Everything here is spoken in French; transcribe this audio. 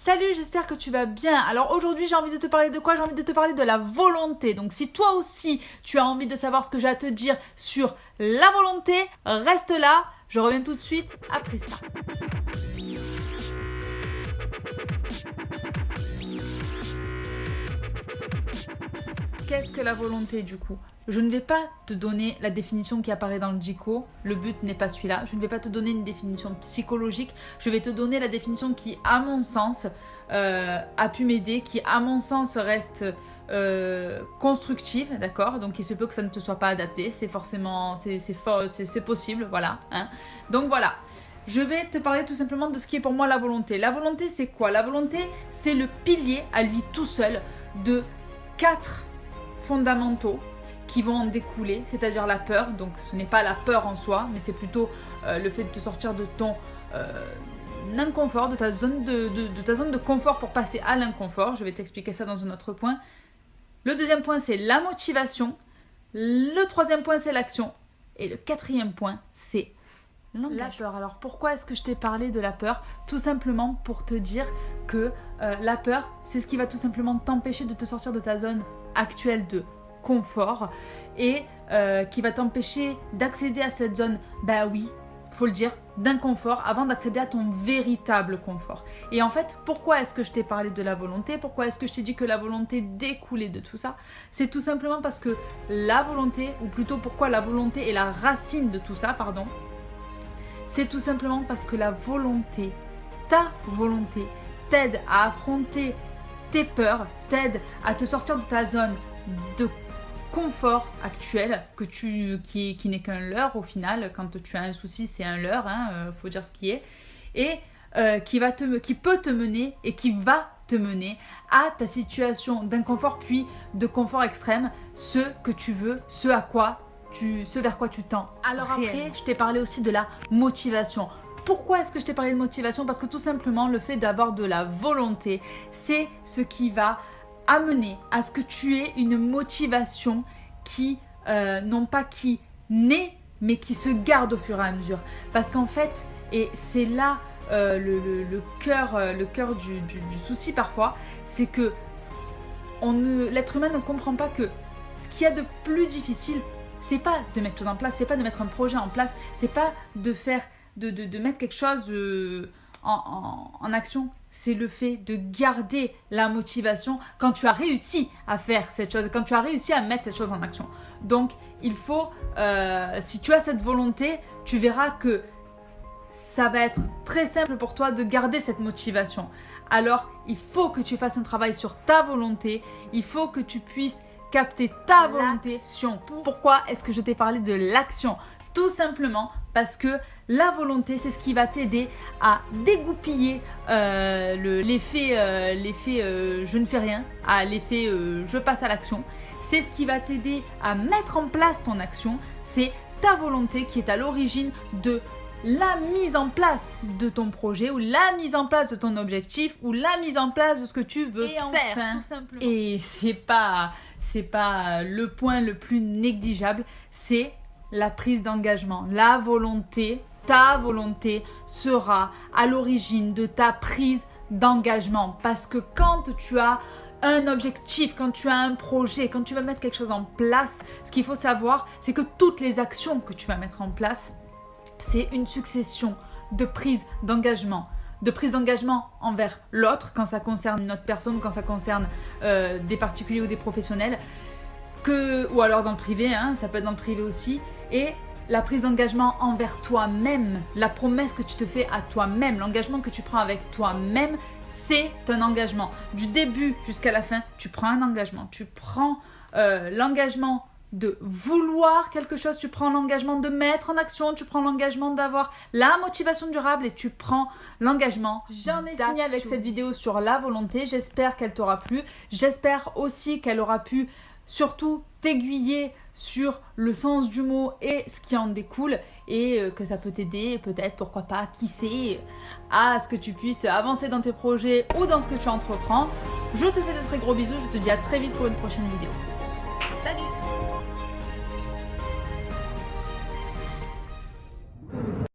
Salut, j'espère que tu vas bien. Alors aujourd'hui, j'ai envie de te parler de quoi? J'ai envie de te parler de la volonté. Donc si toi aussi, tu as envie de savoir ce que j'ai à te dire sur la volonté, reste là. Je reviens tout de suite après ça. Qu'est-ce que la volonté du coup? Je ne vais pas te donner la définition qui apparaît dans le Dico, le but n'est pas celui-là. Je ne vais pas te donner une définition psychologique, je vais te donner la définition qui, à mon sens, a pu m'aider, qui, à mon sens, reste constructive, d'accord? Donc il se peut que ça ne te soit pas adapté, c'est forcément, c'est possible, voilà. Hein. Donc voilà. Je vais te parler tout simplement de ce qui est pour moi la volonté. La volonté, c'est quoi? La volonté, c'est le pilier à lui tout seul de 4 fondamentaux qui vont en découler, c'est-à-dire la peur. Donc ce n'est pas la peur en soi, mais c'est plutôt le fait de te sortir de ton inconfort, de ta zone de confort pour passer à l'inconfort. Je vais t'expliquer ça dans un autre point. Le deuxième point, c'est la motivation. Le troisième point, c'est l'action. Et le quatrième point, c'est la peur. Alors pourquoi est-ce que je t'ai parlé de la peur? Tout simplement pour te dire que la peur, c'est ce qui va tout simplement t'empêcher de te sortir de ta zone actuelle de confort et qui va t'empêcher d'accéder à cette zone, bah oui, faut le dire, d'inconfort avant d'accéder à ton véritable confort. Et en fait, pourquoi est-ce que je t'ai parlé de la volonté? Pourquoi est-ce que je t'ai dit que la volonté découlait de tout ça? C'est tout simplement parce que la volonté, ou plutôt pourquoi la volonté est la racine de tout ça, pardon, c'est tout simplement parce que la volonté, ta volonté, t'aide à affronter tes peurs, t'aide à te sortir de ta zone de confort actuel qui n'est qu'un leurre au final. Quand tu as un souci, c'est un leurre, faut dire ce qui est, et qui peut te mener et qui va te mener à ta situation d'inconfort puis de confort extrême, ce que tu veux, ce vers quoi tu tends. Alors après, je t'ai parlé aussi de la motivation. Pourquoi est-ce que je t'ai parlé de motivation? Parce que tout simplement, le fait d'avoir de la volonté, c'est ce qui va amener à ce que tu aies une motivation qui, non pas qui naît, mais qui se garde au fur et à mesure. Parce qu'en fait, et c'est là le cœur du souci parfois, c'est que l'être humain ne comprend pas que ce qu'il y a de plus difficile, c'est pas de mettre choses en place, c'est pas de mettre un projet en place, c'est pas de faire, de mettre quelque chose en action. C'est le fait de garder la motivation quand tu as réussi à faire cette chose, quand tu as réussi à mettre cette chose en action. Donc, il faut, si tu as cette volonté, tu verras que ça va être très simple pour toi de garder cette motivation. Alors, il faut que tu fasses un travail sur ta volonté, il faut que tu puisses capter ta volonté. Pourquoi est-ce que je t'ai parlé de l'action? Tout simplement parce que la volonté, c'est ce qui va t'aider à dégoupiller l'effet je ne fais rien à l'effet je passe à l'action. C'est ce qui va t'aider à mettre en place ton action. C'est ta volonté qui est à l'origine de la mise en place de ton projet ou la mise en place de ton objectif ou la mise en place de ce que tu veux faire. Tout simplement. Et c'est pas le point le plus négligeable, c'est la prise d'engagement. La volonté, ta volonté sera à l'origine de ta prise d'engagement. Parce que quand tu as un objectif, quand tu as un projet, quand tu vas mettre quelque chose en place, ce qu'il faut savoir, c'est que toutes les actions que tu vas mettre en place, c'est une succession de prises d'engagement. De prise d'engagement envers l'autre, quand ça concerne une autre personne, quand ça concerne des particuliers ou des professionnels, ou alors dans le privé, ça peut être dans le privé aussi, et la prise d'engagement envers toi-même, la promesse que tu te fais à toi-même, l'engagement que tu prends avec toi-même, c'est un engagement. Du début jusqu'à la fin, tu prends un engagement, tu prends l'engagement de vouloir quelque chose, tu prends l'engagement de mettre en action, tu prends l'engagement d'avoir la motivation durable et tu prends l'engagement. J'en ai fini avec cette vidéo sur la volonté, j'espère qu'elle t'aura plu, j'espère aussi qu'elle aura pu surtout t'aiguiller sur le sens du mot et ce qui en découle et que ça peut t'aider peut-être, pourquoi pas, qui sait, à ce que tu puisses avancer dans tes projets ou dans ce que tu entreprends. Je te fais de très gros bisous, je te dis à très vite pour une prochaine vidéo.